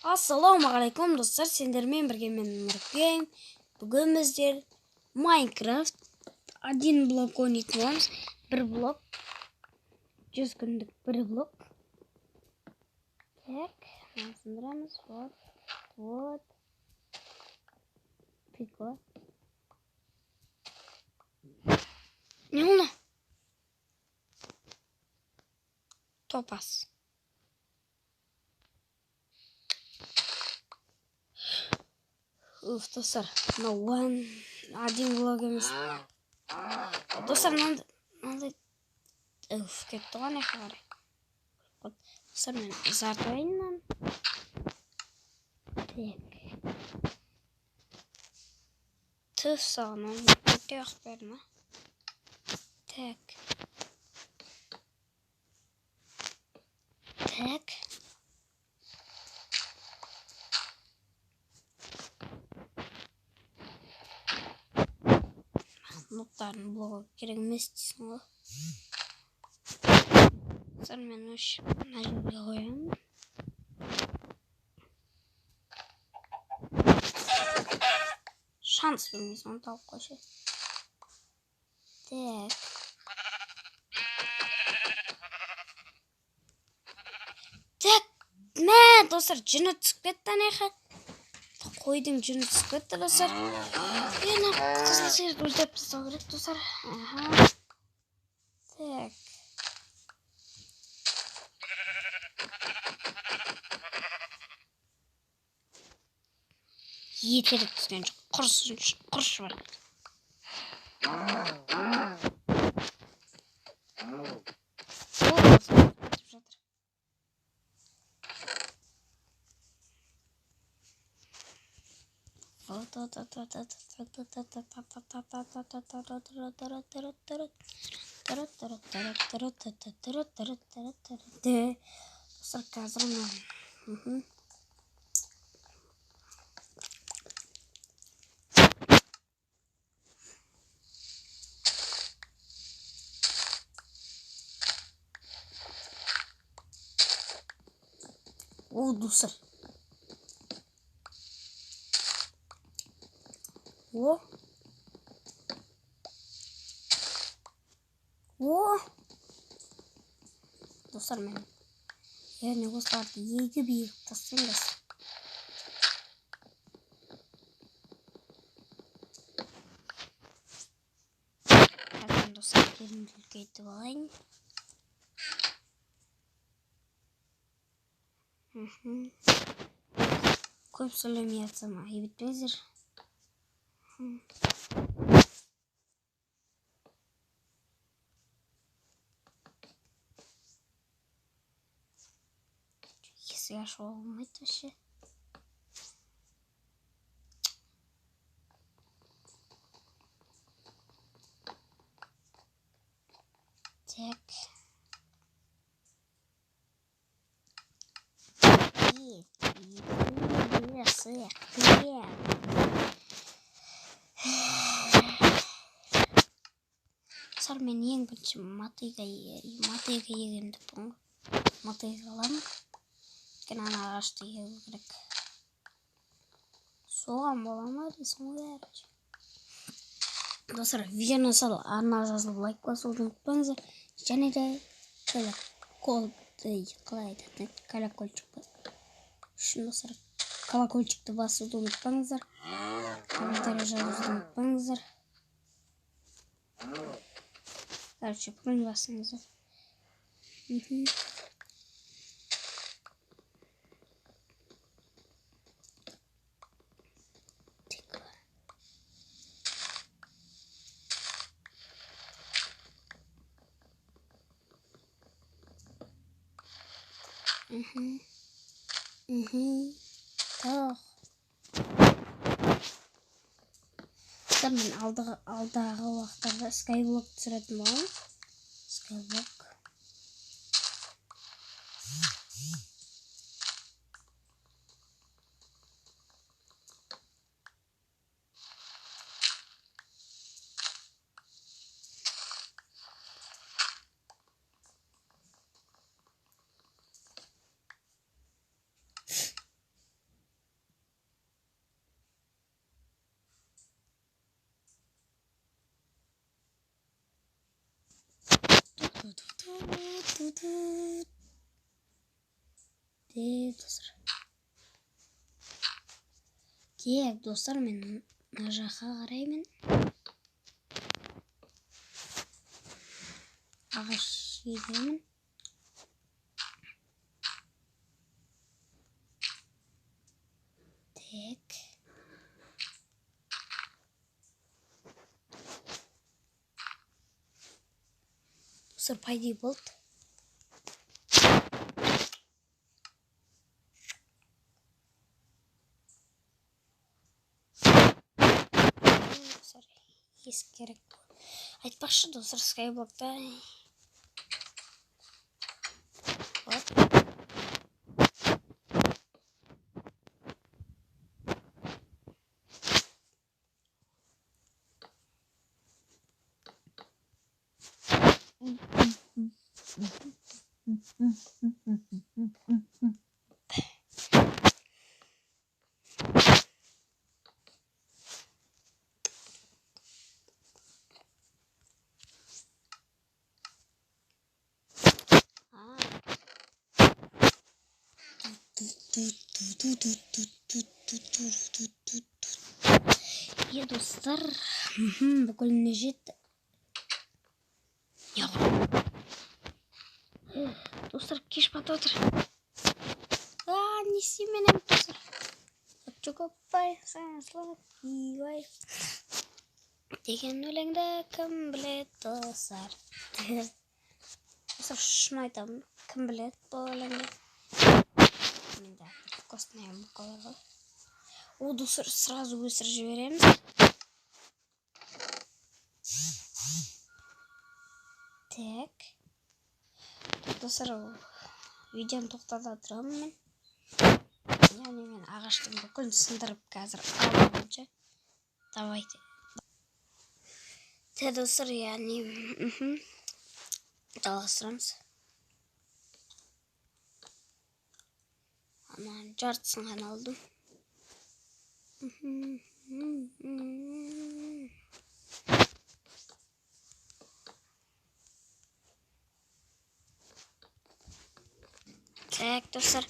Ассалаумағалейкум достар, сендермен бірге мен Нұркен. Бүгін біздер Майнкрафт 1 блок ойнайтын, бір блок 100 күндік бір блок. Так, сындырамыз. Вот. Прикол. Не оны? Топас. Достар, мынау 1 блок емес. Достар, мынандай кетті ғой аяққа қарай. Достар, мен зардайынан. Так. Түс сағынан өте ақпарына. Так. Так. Ноттарын блоға керек емес дейсің ғой. Достар, мен өшіп мына жерге қоямын. Шанс бермейсің, оны тауып қойшы. Так. Так. Мә, достар, жүні түсіп кетті анайға. Қойдың жүні түсіп кетті, достар. Ена қызыл сиырды өлтіріп тастау керек, достар. Аха. Так. Етері түскен жоқ. Құрш бар. Достар, қазір мен О, достар. О. Достар, мен яғни осыларды егі биік тастаймыз. Қазір достар, келімді үлкейтіп алайын. Көп сөйлемей атсам айып етпеңіздер. Есік ашуға болмайды вообще. Так. Достар, мен ең бірінші мотыға егемді бұң. Мотыға аламын. Өйткені ана ағашты егу керек. Соған бола ма дейсің ғой әрі. Достар, видеоны сал, арна жазылып лайк басуды ұмытпаңыздар. Және де колокольчикті басуды ұмытпаңыздар. Комментарий жазуды ұмытпаңыздар. Короче, бұрын басыңыздар. Так. Мен алдағы уақыттарда скайблок түсіретін боламын. Скайблок. Достар. Тек, достар, мен мына жаққа қараймын. Ағаш егемін. Тек. Достар, пайда болды. Достар, ескерек. Айтпақшы, достар, скайблокта. Вот. Достар, бүкіл не жетті. Достар, кеш бата отыр. Не істейменем, достар. Чокопай, саңызлап, егай. Деген өлеңді кім білет, достар. Достар, шын айтамын, кім білет бұл өлеңді. Мен де костная мұқаларға. Достар, сразу өсір жібереміз. Так. Достар, видеоны тоқтата тұрамын мен. Яғни мен ағаштың бүкілін сындырып қазір алғанша. Давайте. Достар, яғни жалғастырамыз. Ана жартысын ғана алдым. Так, достар,